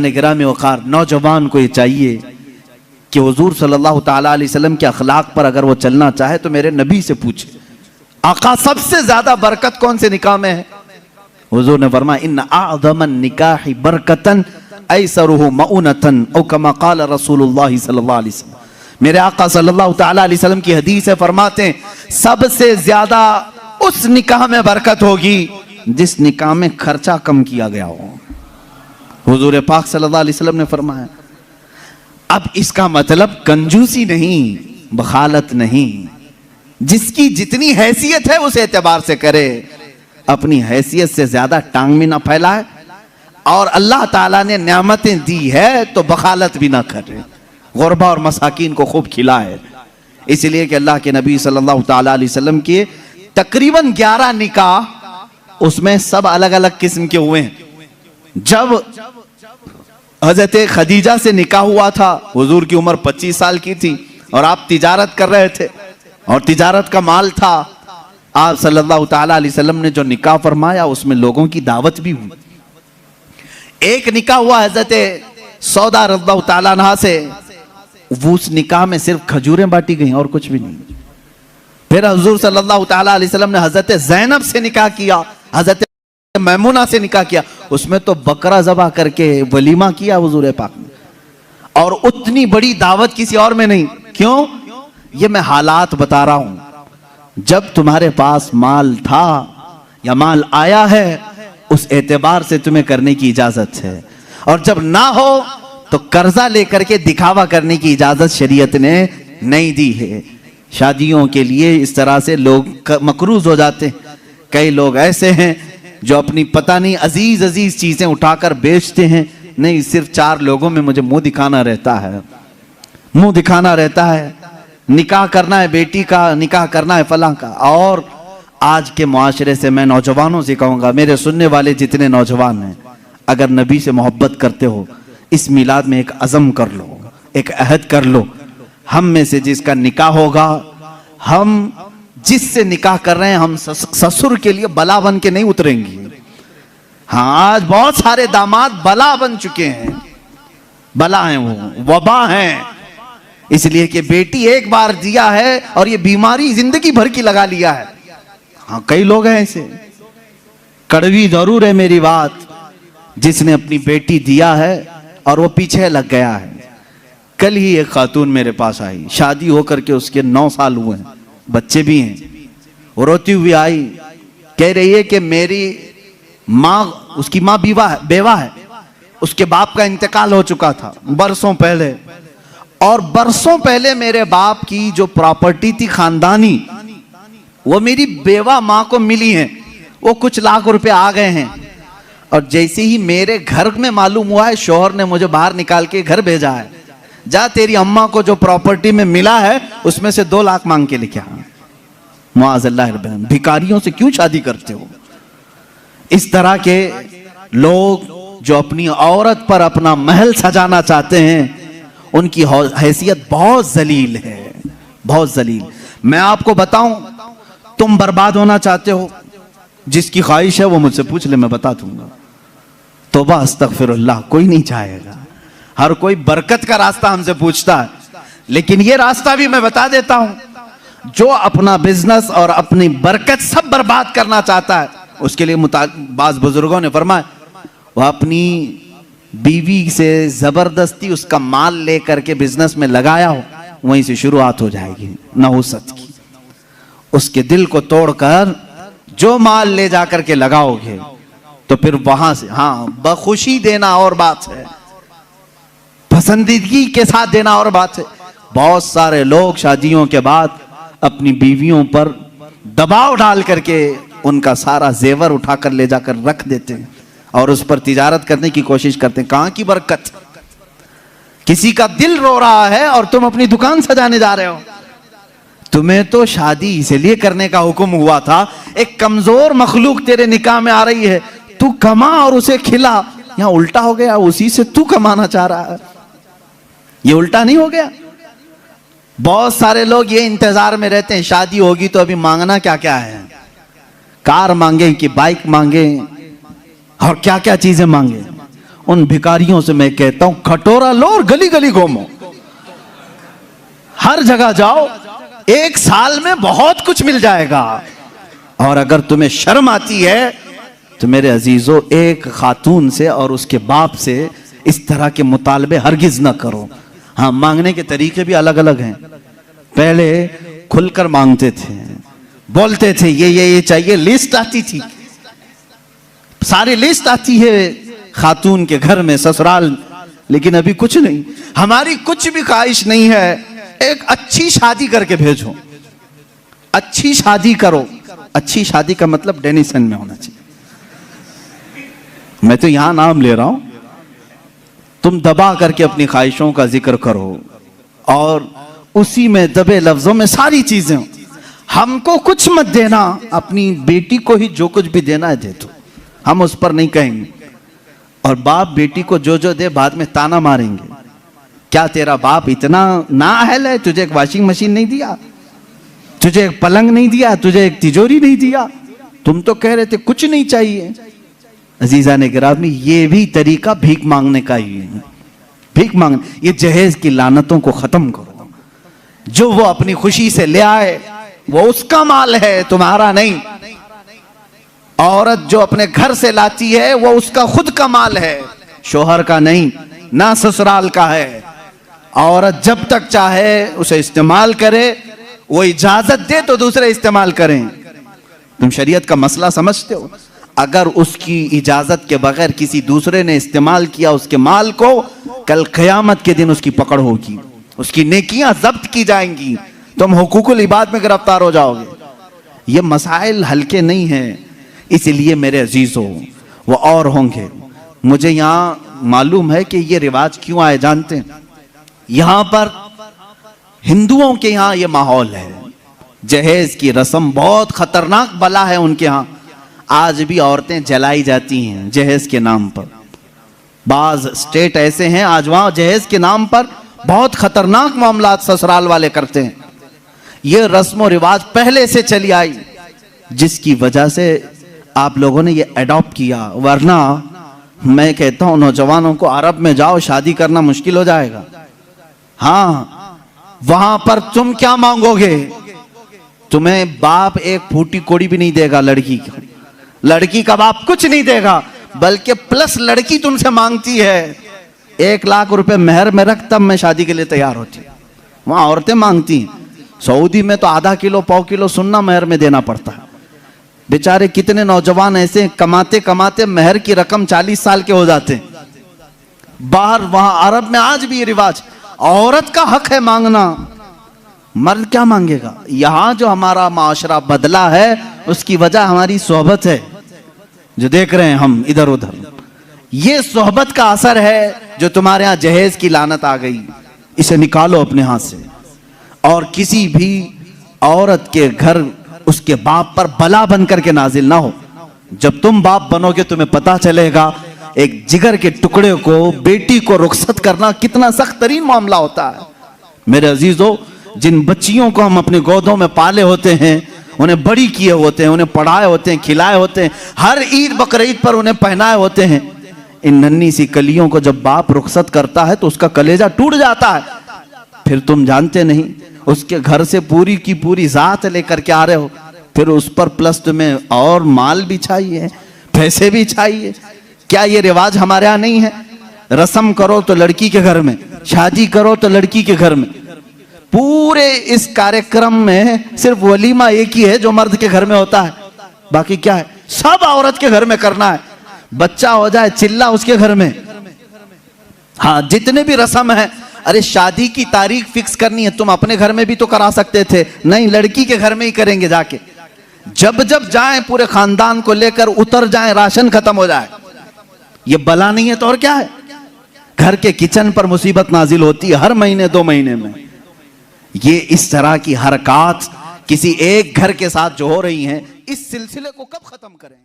गिरामी वक़ार नौजवान को ये चाहिए कि हुजूर सल्लल्लाहु ताला अलैहि वसल्लम के अखलाक पर अगर वो चलना चाहे तो मेरे नबी से पूछे, आका सबसे ज्यादा बरकत कौन से निकाह में है? हुजूर ने फरमाया इन्न अअज़मन निकाहि बरकतन ऐसरुहु मऊनतन औ कमा क़ाल रसूलुल्लाह सल्लल्लाहु अलैहि वसल्लम। मेरे आका सल्लल्लाहु ताला अलैहि वसल्लम की हदीस है, फरमाते हैं सबसे ज्यादा उस निकाह में बरकत होगी जिस निकाह में खर्चा कम किया गया हो। हुजूर पाक सल्लल्लाहु अलैहि वसल्लम ने फरमाया। अब इसका मतलब कंजूसी नहीं, बखालत नहीं, जिसकी जितनी हैसियत है उस एतबार से करे, अपनी हैसियत से ज्यादा टांग भी ना फैलाए, और अल्लाह ताला ने नेमतें दी है तो बखालत भी ना करे, गुरबा और मसाकीन को खूब खिलाए। इसलिए कि अल्लाह के नबी सल्लल्लाहु ताला अलैहि वसल्लम के तकरीबन 11 निकाह, उसमें सब अलग अलग किस्म के हुए हैं। जब हजरत खदीजा से निकाह हुआ था, हुजूर की उम्र 25 साल की थी और आप तिजारत कर रहे थे और तिजारत का माल था। आप सल्लल्लाहु ताला अलैहि वसल्लम ने जो निकाह फरमाया उसमें लोगों की दावत भी हुई। एक निकाह हुआ हजरत सौदा रज़ियल्लाहु ताला अन्हा से, वो उस निकाह में सिर्फ खजूरें बांटी गई और कुछ भी नहीं। फिर हुजूर सल्लल्लाहु ताला अलैहि वसल्लम ने हजरत ज़ैनब से निकाह किया, हजरत मैमुना से निकाह किया, उसमें तो बकरा ज़बह करके वलीमा किया हुजूर पाक ने, और उतनी बड़ी दावत किसी और में नहीं। क्यों? ये मैं हालात बता रहा हूं। जब तुम्हारे पास माल था या माल आया है उस एतबार से तुम्हें करने की इजाजत है, और जब ना हो तो कर्जा लेकर के दिखावा करने की इजाजत शरीयत ने नहीं दी है। शादियों के लिए इस तरह से लोग मकरूज हो जाते हैं। कई लोग ऐसे हैं जो अपनी पता नहीं अजीज अजीज चीजें उठाकर बेचते हैं, नहीं सिर्फ 4 लोगों में मुझे मुंह दिखाना रहता है, मुंह दिखाना रहता है, निकाह करना है बेटी का, निकाह करना है फलां का। और आज के मुआशरे से मैं नौजवानों से कहूंगा, मेरे सुनने वाले जितने नौजवान हैं, अगर नबी से मोहब्बत करते हो इस मिलाद में एक अज़म कर लो, एक अहद कर लो, हम में से जिसका निकाह होगा, हम जिससे निकाह कर रहे हैं, हम ससुर के लिए बला बन के नहीं उतरेंगे। हाँ, आज बहुत सारे दामाद बला बन चुके हैं, बला हैं, वो वबा हैं, इसलिए कि बेटी एक बार दिया है और ये बीमारी जिंदगी भर की लगा लिया है। हाँ, कई लोग हैं ऐसे, कड़वी जरूर है मेरी बात, जिसने अपनी बेटी दिया है और वो पीछे लग गया है। कल ही एक खातून मेरे पास आई, शादी होकर के उसके 9 साल हुए हैं, बच्चे भी हैं। वो रोती हुई आई, कह रही है कि मेरी माँ, उसकी माँ बेवा है, उसके बाप का इंतकाल हो चुका था बरसों पहले, और बरसों पहले मेरे बाप की जो प्रॉपर्टी थी खानदानी, वो मेरी बेवा माँ को मिली है, वो कुछ लाख रुपए आ गए हैं। और जैसे ही मेरे घर में मालूम हुआ है, शौहर ने मुझे बाहर निकाल के घर भेजा है, जा तेरी अम्मा को जो प्रॉपर्टी में मिला है उसमें से 2 लाख मांग के लेके आ। मुआज़ल्लाह, भिखारियों से क्यों शादी करते हो? इस तरह के लोग जो अपनी औरत पर अपना महल सजाना चाहते हैं, उनकी हैसियत बहुत जलील है, बहुत जलील। मैं आपको बताऊं, तुम बर्बाद होना चाहते हो, जिसकी ख्वाहिश है वो मुझसे पूछ ले, मैं बता दूंगा। तौबा अस्तगफिरुल्लाह, कोई नहीं चाहेगा, हर कोई बरकत का रास्ता हमसे पूछता है, लेकिन ये रास्ता भी मैं बता देता हूं। जो अपना बिजनेस और अपनी बरकत सब बर्बाद करना चाहता है, उसके लिए बाज़ बुजुर्गों ने फरमाया, वह अपनी बीवी से जबरदस्ती उसका माल लेकर के बिजनेस में लगाया हो, वहीं से शुरुआत हो जाएगी नहुसत की। उसके दिल को तोड़कर जो माल ले जाकर के लगाओगे तो फिर वहां से, हाँ, बखुशी देना और बात है, पसंदीदगी के साथ देना और बात है। बहुत सारे लोग शादियों के बाद अपनी बीवियों पर दबाव डाल करके उनका सारा जेवर उठाकर ले जाकर रख देते हैं और उस पर तिजारत करने की कोशिश करते हैं। कहां की बरकत? किसी का दिल रो रहा है और तुम अपनी दुकान सजाने जा रहे हो। तुम्हें तो शादी इसलिए करने का हुक्म हुआ था, एक कमजोर मखलूक तेरे निकाह में आ रही है, तू कमा और उसे खिला। यहां उल्टा हो गया, उसी से तू कमाना चाह रहा है, ये उल्टा नहीं हो गया? बहुत सारे लोग ये इंतजार में रहते हैं शादी होगी तो अभी मांगना क्या क्या है, कार मांगे कि बाइक मांगे और क्या क्या चीजें मांगे। उन भिखारियों से मैं कहता हूं खटोरा लो और गली गली घूमो, हर जगह जाओ, 1 साल में बहुत कुछ मिल जाएगा। और अगर तुम्हें शर्म आती है तो मेरे अजीजों, एक खातून से और उसके बाप से इस तरह के मुतालबे हरगिज ना करो। हाँ, मांगने के तरीके भी अलग अलग हैं। पहले खुलकर मांगते थे, बोलते थे ये चाहिए, लिस्ट आती थी, सारी लिस्ट आती है खातून के घर में, ससुराल। लेकिन अभी कुछ नहीं, हमारी कुछ भी ख्वाहिश नहीं है, एक अच्छी शादी करके भेजो, अच्छी शादी करो। अच्छी शादी का मतलब डेनिसन में होना चाहिए। मैं तो यहां नाम ले रहा हूं, तुम दबा करके अपनी ख्वाहिशों का जिक्र करो और उसी में दबे लफ्जों में सारी चीजें। हमको कुछ मत देना, अपनी बेटी को ही जो कुछ भी देना है दे दो, हम उस पर नहीं कहेंगे। और बाप बेटी को जो जो दे बाद में ताना मारेंगे, क्या तेरा बाप इतना नाअहल है, तुझे एक वॉशिंग मशीन नहीं दिया, तुझे एक पलंग नहीं दिया, तुझे एक तिजोरी नहीं दिया, तुम तो कह रहे थे कुछ नहीं चाहिए। अजीजा ने गिरामी, ये भी तरीका भीख मांगने का ही है। भीख मांगने, ये जहेज की लानतों को खत्म करो। जो वो अपनी खुशी से ले आए वो उसका माल है, तुम्हारा नहीं। औरत जो अपने घर से लाती है वो उसका खुद का माल है, शोहर का नहीं, ना ससुराल का है। औरत जब तक चाहे उसे इस्तेमाल करे, वो इजाजत दे तो दूसरे इस्तेमाल करें। तुम शरीयत का मसला समझते हो? अगर उसकी इजाजत के बगैर किसी दूसरे ने इस्तेमाल किया उसके माल को, कल क़यामत के दिन उसकी पकड़ होगी, उसकी नेकियां जब्त की जाएंगी, तुम हुकूकुल इबाद में गिरफ्तार हो जाओगे। ये मसाइल हल्के नहीं हैं। इसलिए मेरे अजीजों, वो और होंगे। मुझे यहाँ मालूम है कि ये रिवाज क्यों आए जानते हैं? यहाँ पर हिंदुओं के यहाँ ये माहौल है, जहेज की रस्म बहुत खतरनाक बला है उनके यहाँ। आज भी औरतें जलाई जाती हैं जहेज के नाम पर। बाज स्टेट ऐसे हैं आज वहां जहेज के नाम पर बहुत खतरनाक मामलात ससुराल वाले करते हैं। ये रस्म और रिवाज पहले से चली आई, जिसकी वजह से आप लोगों ने ये अडॉप्ट किया। वरना मैं कहता हूं नौजवानों को, अरब में जाओ, शादी करना मुश्किल हो जाएगा। हाँ, वहां पर तुम क्या मांगोगे? तुम्हें बाप एक फूटी कोड़ी भी नहीं देगा लड़की की, लड़की का बाप कुछ नहीं देगा, बल्कि प्लस लड़की तुमसे मांगती है 1 लाख रुपए मेहर में रख, तब मैं शादी के लिए तैयार होती। वहां औरतें मांगती हैं। सऊदी में तो आधा किलो पाव किलो सुन्ना मेहर में देना पड़ता है। बेचारे कितने नौजवान ऐसे कमाते कमाते मेहर की रकम 40 साल के हो जाते हैं। बाहर वहां अरब में आज भी ये रिवाज, औरत का हक है मांगना, मर्द क्या मांगेगा? यहां जो हमारा माशरा बदला है उसकी वजह हमारी सोहबत है, जो देख रहे हैं हम इधर उधर। ये सोहबत का असर है जो तुम्हारे यहां जहेज की लानत आ गई। इसे निकालो अपने हाथ से। और किसी भी औरत के घर उसके बाप पर बला बन करके नाजिल ना हो। जब तुम बाप बनोगे तुम्हें पता चलेगा एक जिगर के टुकड़े को, बेटी को रुखसत करना कितना सख्त तरीन मामला होता है। मेरे अजीजों, जिन बच्चियों को हम अपने गोदों में पाले होते हैं, उन्हें बड़ी किए होते हैं, उन्हें पढ़ाए होते हैं, खिलाए होते हैं, हर ईद बकरीद पर उन्हें पहनाए होते हैं, इन नन्ही सी कलियों को जब बाप रुखसत करता है तो उसका कलेजा टूट जाता है। फिर तुम जानते नहीं, उसके घर से पूरी की पूरी जात लेकर के आ रहे हो, फिर उस पर प्लस तुम्हें और माल भी चाहिए, पैसे भी चाहिए। क्या ये रिवाज हमारे यहाँ नहीं है? रस्म करो तो लड़की के घर में, शादी करो तो लड़की के घर में। पूरे इस कार्यक्रम में सिर्फ वलीमा एक ही है जो मर्द के घर में होता है, बाकी क्या है? सब औरत के घर में करना है। बच्चा हो जाए चिल्ला उसके घर में। हाँ, जितने भी रस्म है, अरे शादी की तारीख फिक्स करनी है, तुम अपने घर में भी तो करा सकते थे, नहीं लड़की के घर में ही करेंगे जाके। जब जब जाएं पूरे खानदान को लेकर उतर जाएं, राशन खत्म हो जाए। ये बला नहीं है तो और क्या है? घर के किचन पर मुसीबत नाजिल होती है हर महीने 2 महीने में। ये इस तरह की हरकत किसी एक घर के साथ जो हो रही हैं, इस सिलसिले को कब खत्म करें?